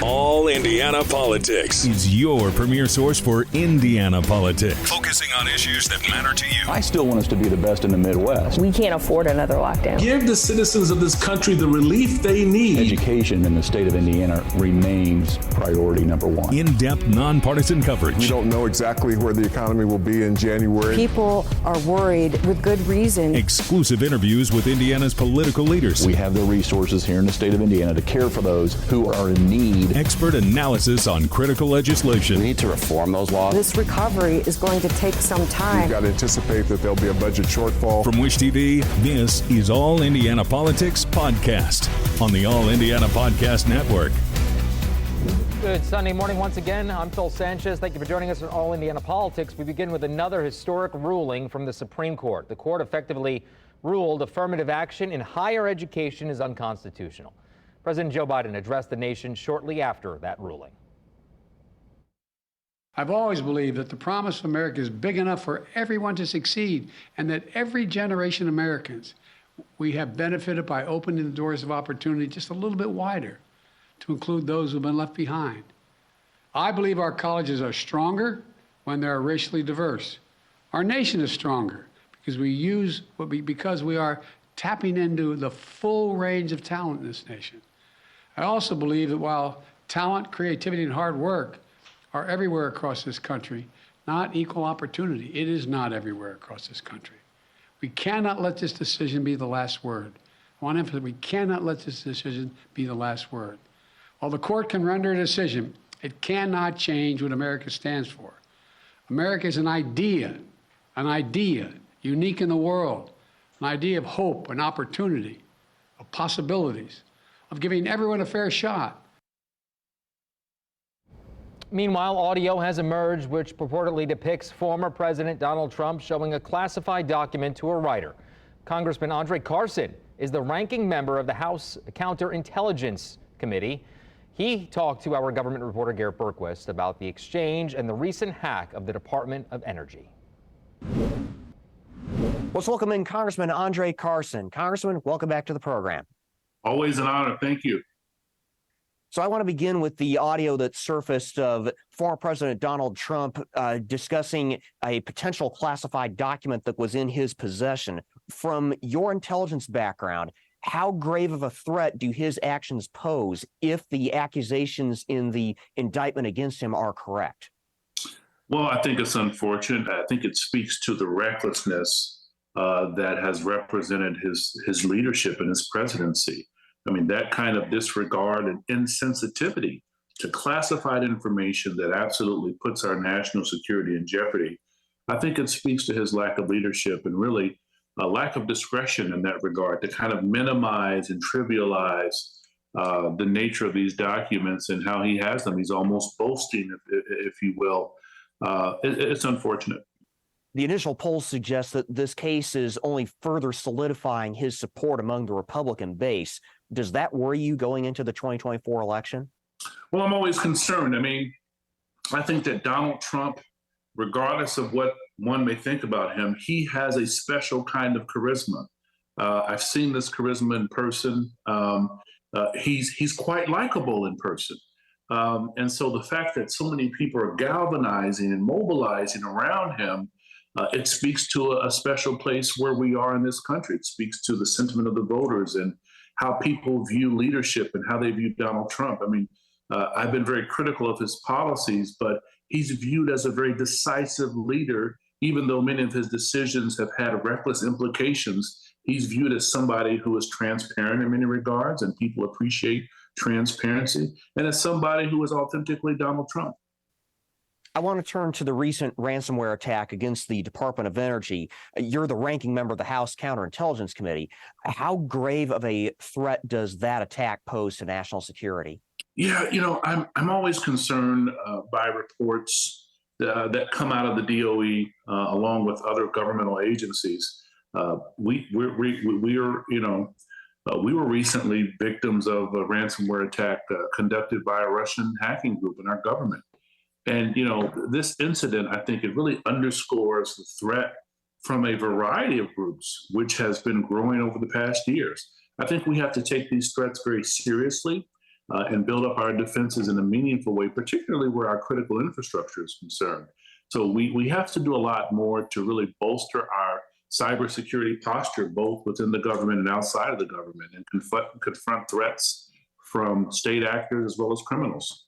All Indiana Politics is your premier source for Indiana politics, focusing on issues that matter to you. I still want us to be the best in the Midwest. We can't afford another lockdown. Give the citizens of this country the relief they need. Education in the state of Indiana remains priority number one. In-depth, nonpartisan coverage. We don't know exactly where the economy will be in January. People are worried with good reason. Exclusive interviews with Indiana's political leaders. We have the resources here in the state of Indiana to care for those who are in need. Expert analysis on critical legislation. We need to reform those laws. This recovery is going to take some time. We've got to anticipate that there'll be a budget shortfall. From Wish TV, this is All Indiana Politics Podcast on the All Indiana Podcast Network. Good Sunday morning once again. I'm Phil Sanchez. Thank you for joining us on All Indiana Politics. We begin with another historic ruling from the Supreme Court. The court effectively ruled affirmative action in higher education is unconstitutional. President Joe Biden addressed the nation shortly after that ruling. I've always believed that the promise of America is big enough for everyone to succeed, and that every generation of Americans, we have benefited by opening the doors of opportunity just a little bit wider to include those who've been left behind. I believe our colleges are stronger when they're racially diverse. Our nation is stronger because we are tapping into the full range of talent in this nation. I also believe that while talent, creativity, and hard work are everywhere across this country, not equal opportunity. It is not everywhere across this country. We cannot let this decision be the last word. I want to emphasize, we cannot let this decision be the last word. While the court can render a decision, it cannot change what America stands for. America is an idea unique in the world, an idea of hope and opportunity, of possibilities, of giving everyone a fair shot. Meanwhile, audio has emerged which purportedly depicts former President Donald Trump showing a classified document to a writer. Congressman Andre Carson is the ranking member of the House Counterintelligence Committee. He talked to our government reporter Garrett Berquist about the exchange and the recent hack of the Department of Energy. Let's welcome in Congressman Andre Carson. Congressman, welcome back to the program. Always an honor. Thank you. So I want to begin with the audio that surfaced of former President Donald Trump discussing a potential classified document that was in his possession. From your intelligence background, how grave of a threat do his actions pose if the accusations in the indictment against him are correct? Well, I think it's unfortunate. I think it speaks to the recklessness that has represented his leadership and his presidency. I mean, that kind of disregard and insensitivity to classified information that absolutely puts our national security in jeopardy. I think it speaks to his lack of leadership and really a lack of discretion in that regard to kind of minimize and trivialize the nature of these documents and how he has them. He's almost boasting, if you will. It's unfortunate. The initial polls suggest that this case is only further solidifying his support among the Republican base. Does that worry you going into the 2024 election? Well, I'm always concerned. I mean, I think that Donald Trump, regardless of what one may think about him, he has a special kind of charisma. I've seen this charisma in person. He's quite likable in person. And so the fact that so many people are galvanizing and mobilizing around him, it speaks to a special place where we are in this country. It speaks to the sentiment of the voters and how people view leadership and how they view Donald Trump. I mean, I've been very critical of his policies, but he's viewed as a very decisive leader, even though many of his decisions have had reckless implications. He's viewed as somebody who is transparent in many regards, and people appreciate transparency, and as somebody who is authentically Donald Trump. I want to turn to the recent ransomware attack against the Department of Energy. You're the ranking member of the House Counterintelligence Committee. How grave of a threat does that attack pose to national security? Yeah, I'm always concerned by reports that come out of the DOE along with other governmental agencies. We were recently victims of a ransomware attack conducted by a Russian hacking group in our government. And, this incident, I think it really underscores the threat from a variety of groups, which has been growing over the past years. I think we have to take these threats very seriously. and build up our defenses in a meaningful way, particularly where our critical infrastructure is concerned. So we have to do a lot more to really bolster our cybersecurity posture, both within the government and outside of the government, and confront threats from state actors as well as criminals.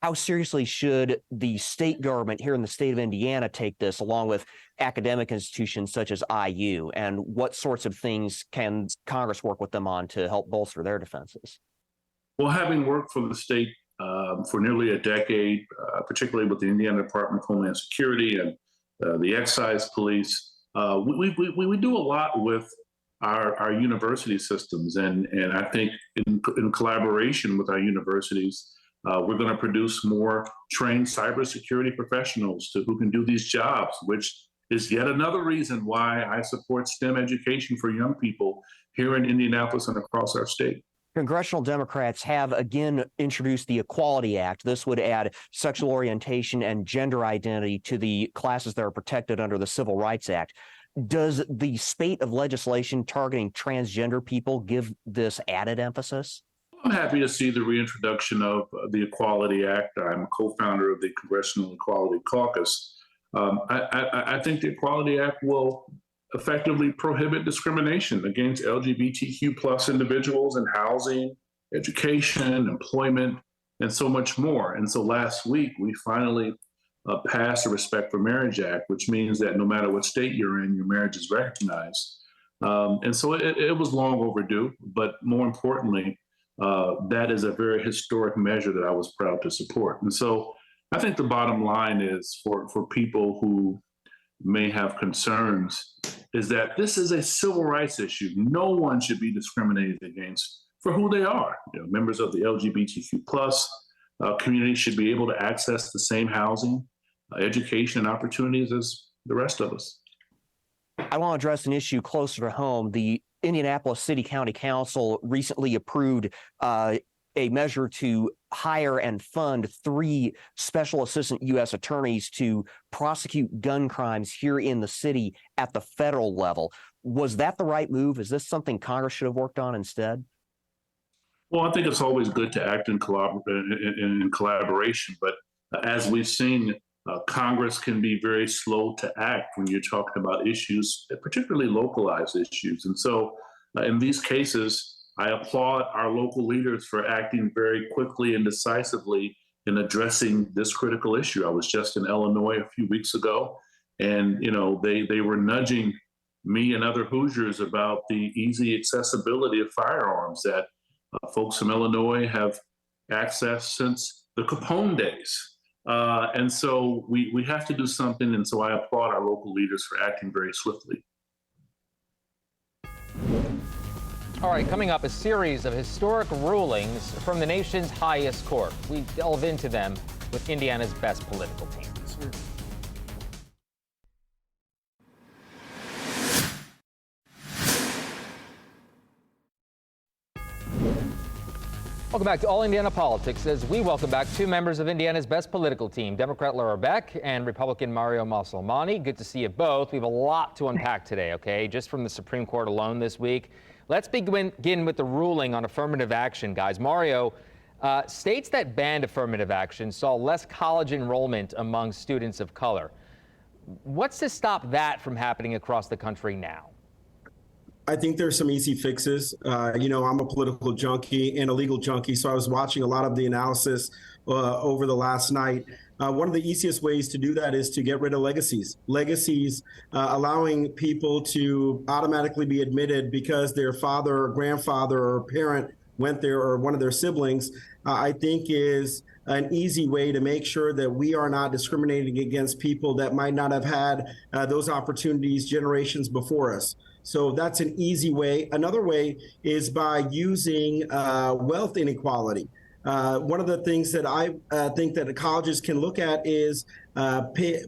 How seriously should the state government here in the state of Indiana take this, along with academic institutions such as IU? And what sorts of things can Congress work with them on to help bolster their defenses? Well, having worked for the state for nearly a decade, particularly with the Indiana Department of Homeland Security and the Excise Police, we do a lot with our university systems. And I think in collaboration with our universities, we're going to produce more trained cybersecurity professionals who can do these jobs, which is yet another reason why I support STEM education for young people here in Indianapolis and across our state. Congressional Democrats have again introduced the Equality Act. This would add sexual orientation and gender identity to the classes that are protected under the Civil Rights Act. Does the spate of legislation targeting transgender people give this added emphasis? I'm happy to see the reintroduction of the Equality Act. I'm a co-founder of the Congressional Equality Caucus. I think the Equality Act will effectively prohibit discrimination against LGBTQ plus individuals in housing, education, employment, and so much more. And so last week, we finally passed the Respect for Marriage Act, which means that no matter what state you're in, your marriage is recognized. And so it was long overdue, but more importantly, that is a very historic measure that I was proud to support. And so I think the bottom line is for people who may have concerns is that this is a civil rights issue. No one should be discriminated against for who they are. You know, members of the LGBTQ plus community should be able to access the same housing, education, and opportunities as the rest of us. I want to address an issue closer to home. The Indianapolis City County Council recently approved a measure to hire and fund 3 special assistant U.S. attorneys to prosecute gun crimes here in the city at the federal level. Was that the right move? Is this something Congress should have worked on instead? Well, I think it's always good to act in collaboration, but as we've seen, Congress can be very slow to act when you're talking about issues, particularly localized issues. And so in these cases, I applaud our local leaders for acting very quickly and decisively in addressing this critical issue. I was just in Illinois a few weeks ago, and they were nudging me and other Hoosiers about the easy accessibility of firearms that folks from Illinois have accessed since the Capone days. And so we have to do something, and so I applaud our local leaders for acting very swiftly. All right, coming up, a series of historic rulings from the nation's highest court. We delve into them with Indiana's best political team. Welcome back to All Indiana Politics as we welcome back 2 members of Indiana's best political team, Democrat Laura Beck and Republican Mario Massolmani. Good to see you both. We have a lot to unpack today, okay, just from the Supreme Court alone this week. Let's begin with the ruling on affirmative action, guys. Mario, states that banned affirmative action saw less college enrollment among students of color. What's to stop that from happening across the country now? I think there's some easy fixes. I'm a political junkie and a legal junkie, so I was watching a lot of the analysis over the last night. One of the easiest ways to do that is to get rid of legacies. Legacies allowing people to automatically be admitted because their father or grandfather or parent went there or one of their siblings, I think is an easy way to make sure that we are not discriminating against people that might not have had those opportunities generations before us. So that's an easy way. Another way is by using wealth inequality. One of the things that I think that the colleges can look at is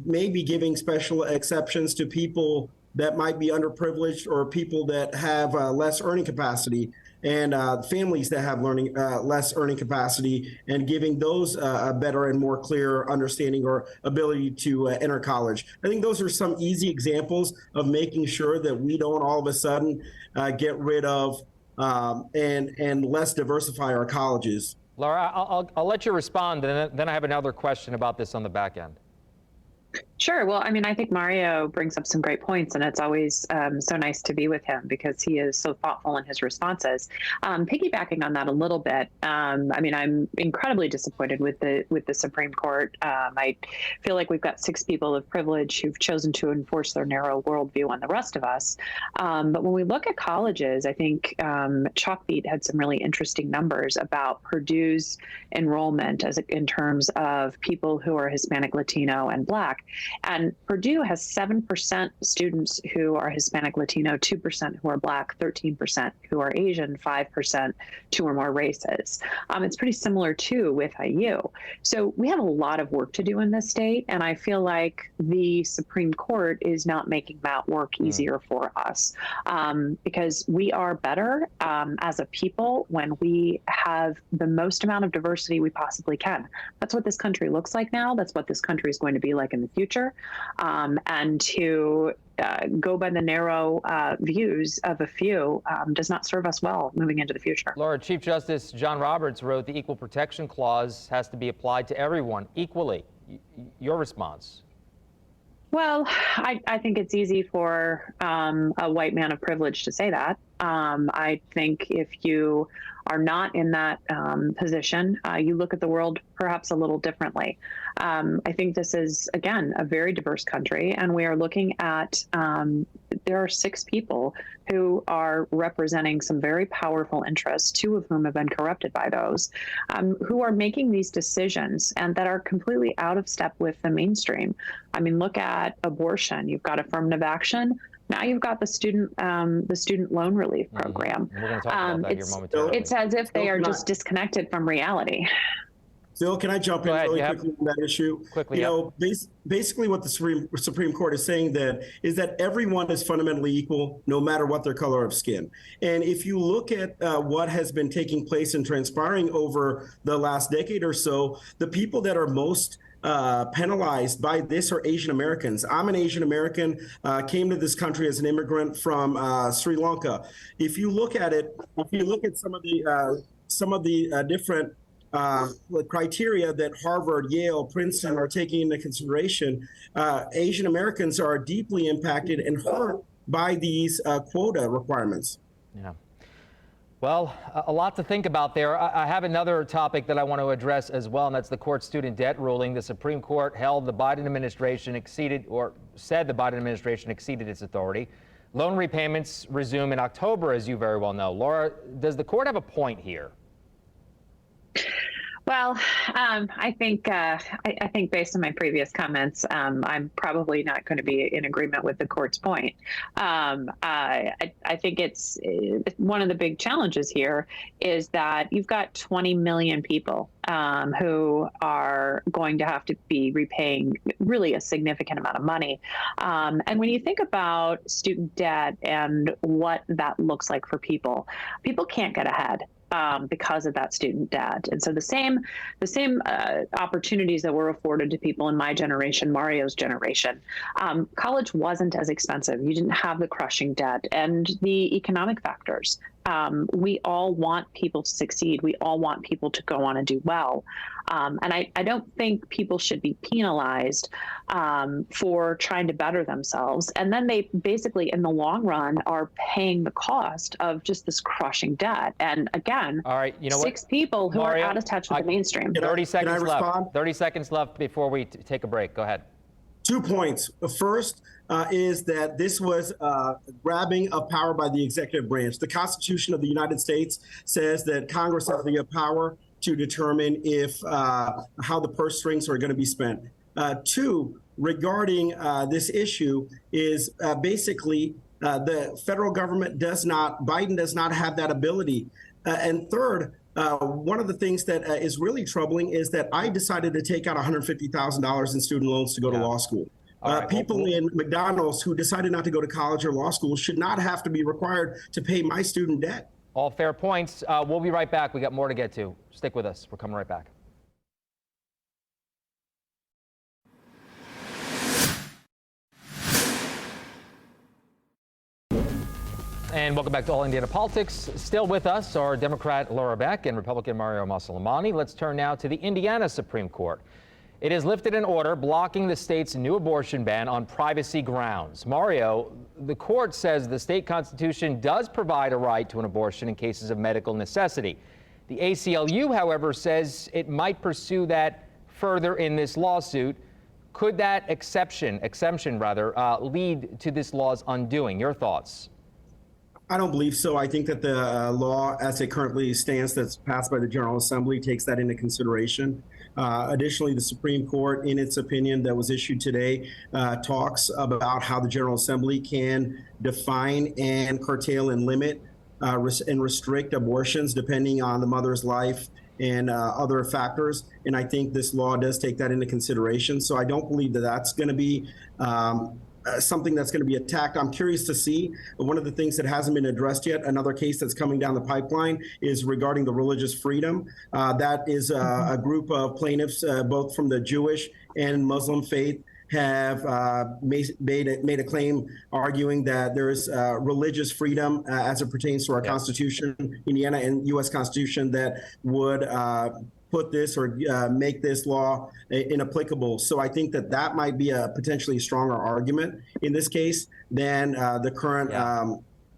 maybe giving special exceptions to people that might be underprivileged or people that have less earning capacity and families that have less earning capacity, and giving those a better and more clear understanding or ability to enter college. I think those are some easy examples of making sure that we don't all of a sudden get rid of and less diversify our colleges. Laura, I'll let you respond, and then I have another question about this on the back end. Sure. Well, I mean, I think Mario brings up some great points, and it's always so nice to be with him because he is so thoughtful in his responses. Piggybacking on that a little bit, I mean, I'm incredibly disappointed with the Supreme Court. I feel like we've got 6 people of privilege who've chosen to enforce their narrow worldview on the rest of us. But when we look at colleges, I think Chalkbeat had some really interesting numbers about Purdue's enrollment in terms of people who are Hispanic, Latino, and Black. And Purdue has 7% students who are Hispanic, Latino, 2% who are Black, 13% who are Asian, 5% 2 or more races. It's pretty similar too with IU. So we have a lot of work to do in this state, and I feel like the Supreme Court is not making that work easier for us because we are better as a people when we have the most amount of diversity we possibly can. That's what this country looks like now. That's what this country is going to be like in the future. And to go by the narrow views of a few does not serve us well moving into the future. Laura, Chief Justice John Roberts wrote the Equal Protection Clause has to be applied to everyone equally. Your response? Well, I think it's easy for a white man of privilege to say that. I think if you are not in that position, you look at the world perhaps a little differently. I think this is, again, a very diverse country, and we are looking at, there are 6 people who are representing some very powerful interests, 2 of whom have been corrupted by those, who are making these decisions and that are completely out of step with the mainstream. I mean, look at abortion. You've got affirmative action. Now you've got the student loan relief program. We're going to talk about that here momentarily. It's as if they are just disconnected from reality. Phil, can I jump in really quickly on that issue? Quickly, you know, basically what the Supreme Court is saying is that everyone is fundamentally equal, no matter what their color of skin. And if you look at what has been taking place and transpiring over the last decade or so, the people that are most penalized by this are Asian Americans. I'm an Asian American, came to this country as an immigrant from Sri Lanka. If you look at it, if you look at some of the different criteria that Harvard, Yale, Princeton are taking into consideration, Asian Americans are deeply impacted and hurt by these quota requirements. Yeah. Well, a lot to think about there. I have another topic that I want to address as well, and that's the court student debt ruling. The Supreme Court held the Biden administration said the Biden administration exceeded its authority. Loan repayments resume in October, as you very well know. Laura, does the court have a point here? Well, I think based on my previous comments, I'm probably not going to be in agreement with the court's point. I think it's one of the big challenges here is that you've got 20 million people who are going to have to be repaying really a significant amount of money. And when you think about student debt and what that looks like for people can't get ahead because of that student debt. And so the same opportunities that were afforded to people in my generation, Mario's generation, college wasn't as expensive. You didn't have the crushing debt and the economic factors. We all want people to succeed. We all want people to go on and do well. And I don't think people should be penalized for trying to better themselves. And then they basically, in the long run, are paying the cost of just this crushing debt. And again, all right, you know 6 people who Mario, are out of touch with the mainstream. 30 seconds left. 30 seconds left before we take a break. Go ahead. 2 points. The first is that this was grabbing of power by the executive branch. The Constitution of the United States says that Congress has the power to determine if how the purse strings are going to be spent. 2, regarding this issue is basically the federal government Biden does not have that ability. And third, one of the things that is really troubling is that I decided to take out $150,000 in student loans to go to law school. People in McDonald's who decided not to go to college or law school should not have to be required to pay my student debt. All fair points. We'll be right back. We got more to get to. Stick with us. We're coming right back. And welcome back to All Indiana Politics. Still with us are Democrat Laura Beck and Republican Mario Masalamani. Let's turn now to the Indiana Supreme Court. It has lifted an order blocking the state's new abortion ban on privacy grounds. Mario, the court says the state constitution does provide a right to an abortion in cases of medical necessity. The ACLU, however, says it might pursue that further in this lawsuit. Could that exemption lead to this law's undoing? Your thoughts? I don't believe so. I think that the law as it currently stands that's passed by the General Assembly takes that into consideration. Additionally, the Supreme Court, in its opinion that was issued today, talks about how the General Assembly can define and curtail and limit and restrict abortions depending on the mother's life and other factors. And I think this law does take that into consideration. So I don't believe that that's going to be something that's going to be attacked. I'm curious to see. One of the things that hasn't been addressed yet, another case that's coming down the pipeline, is regarding the religious freedom. That is a group of plaintiffs, both from the Jewish and Muslim faith, have made a claim arguing that there is religious freedom as it pertains to our Constitution, Indiana and U.S. Constitution, that would put this or make this law inapplicable. So I think that that might be a potentially stronger argument in this case than the current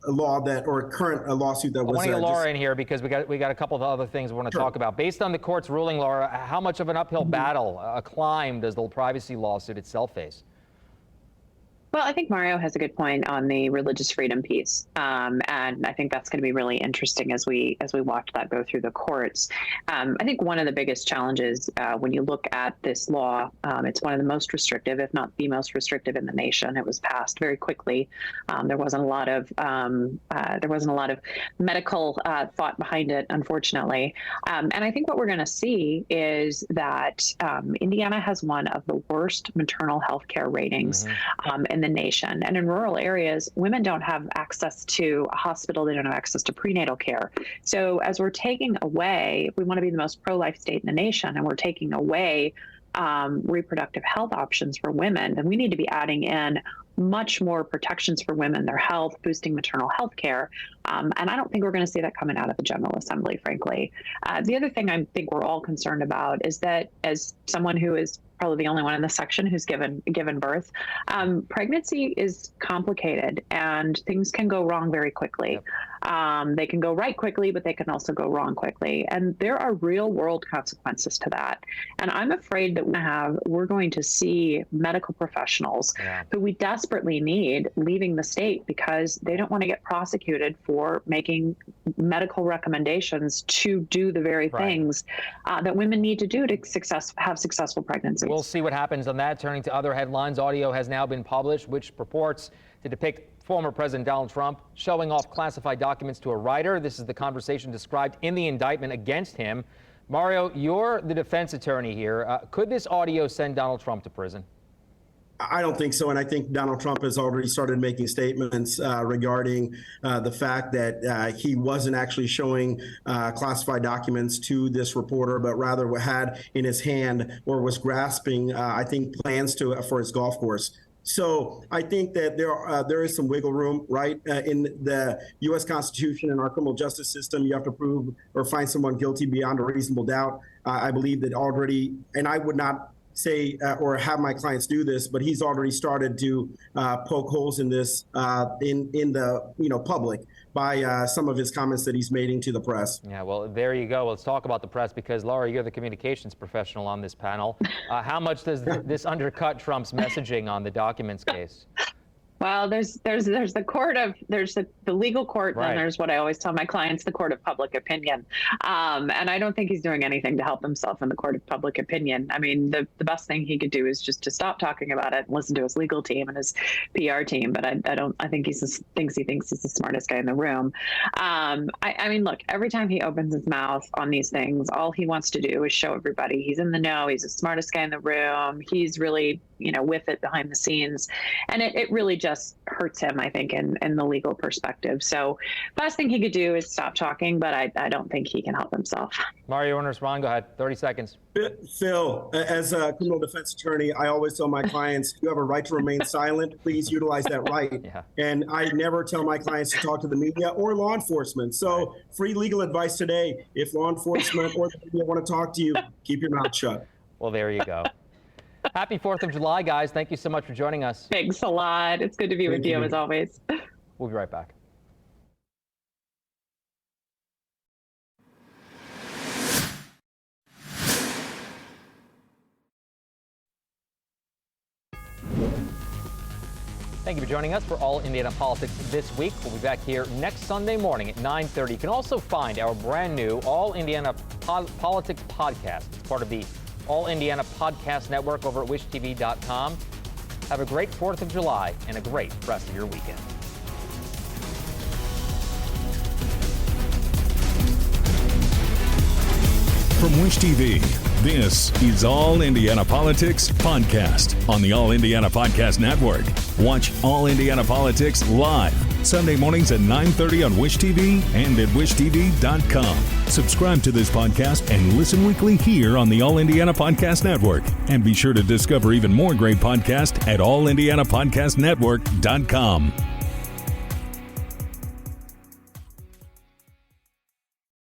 law that, or current lawsuit that was. I want to get Laura in here because we got a couple of other things we want to talk about. Based on the court's ruling, Laura, how much of an uphill battle, a climb, does the privacy lawsuit itself face? Well, I think Mario has a good point on the religious freedom piece, and I think that's going to be really interesting as we watch that go through the courts. I think one of the biggest challenges when you look at this law, it's one of the most restrictive, if not the most restrictive in the nation. It was passed very quickly. There wasn't a lot of medical thought behind it, unfortunately. And I think what we're going to see is that Indiana has one of the worst maternal health care ratings in the nation. And in rural areas, women don't have access to a hospital. They don't have access to prenatal care. So as we're taking away, if we want to be the most pro-life state in the nation, and we're taking away reproductive health options for women, then we need to be adding in much more protections for women, their health, boosting maternal health care. And I don't think we're going to see that coming out of the General Assembly, frankly. The other thing I think we're all concerned about is that, as someone who is probably the only one in this section who's given birth, pregnancy is complicated and things can go wrong very quickly. They can go right quickly, but they can also go wrong quickly. And there are real world consequences to that. And I'm afraid that we're going to see medical professionals who we desperately need leaving the state because they don't want to get prosecuted for making medical recommendations to do the very things that women need to do to have successful pregnancies. We'll see what happens on that. Turning to other headlines, audio has now been published which purports to depict former President Donald Trump showing off classified documents to a writer. This is the conversation described in the indictment against him. Mario, you're the defense attorney here. Could this audio send Donald Trump to prison? I don't think so. And I think Donald Trump has already started making statements regarding the fact that he wasn't actually showing classified documents to this reporter, but rather had in his hand or was grasping, I think, plans for his golf course. So I think that there is some wiggle room, right? In the U.S. Constitution and our criminal justice system, you have to prove or find someone guilty beyond a reasonable doubt. I believe that already, and I would not say or have my clients do this, but he's already started to poke holes in this in the public by some of his comments that he's making to the press. Yeah, well, there you go. Let's talk about the press because, Laura, you're the communications professional on this panel. How much does this undercut Trump's messaging on the documents case? Well, there's the legal court, and then there's what I always tell my clients, the court of public opinion. And I don't think he's doing anything to help himself in the court of public opinion. I mean, the best thing he could do is just to stop talking about it and listen to his legal team and his PR team. But I think he thinks he's the smartest guy in the room. I mean, look, every time he opens his mouth on these things, all he wants to do is show everybody he's in the know. He's the smartest guy in the room. He's really with it behind the scenes. And it really just hurts him, I think, in the legal perspective. So best thing he could do is stop talking, but I don't think he can help himself. Mario Ernest, Ron, go ahead. 30 seconds. Phil, as a criminal defense attorney, I always tell my clients, you have a right to remain silent. Please utilize that right. Yeah. And I never tell my clients to talk to the media or law enforcement. So free legal advice today. If law enforcement or the media want to talk to you, keep your mouth shut. Well, there you go. Happy 4th of July, guys. Thank you so much for joining us. Thanks a lot. It's good to be with you as always. We'll be right back. Thank you for joining us for All Indiana Politics this week. We'll be back here next Sunday morning at 9:30. You can also find our brand new All Indiana Politics podcast. It's part of the All Indiana Podcast Network over at wishtv.com. Have a great 4th of July and a great rest of your weekend. From Wish TV, this is All Indiana Politics Podcast on the All Indiana Podcast Network. Watch All Indiana Politics live Sunday mornings at 9:30 on Wish TV and at wishtv.com. Subscribe to this podcast and listen weekly here on the All Indiana Podcast Network. And be sure to discover even more great podcasts at allindianapodcastnetwork.com.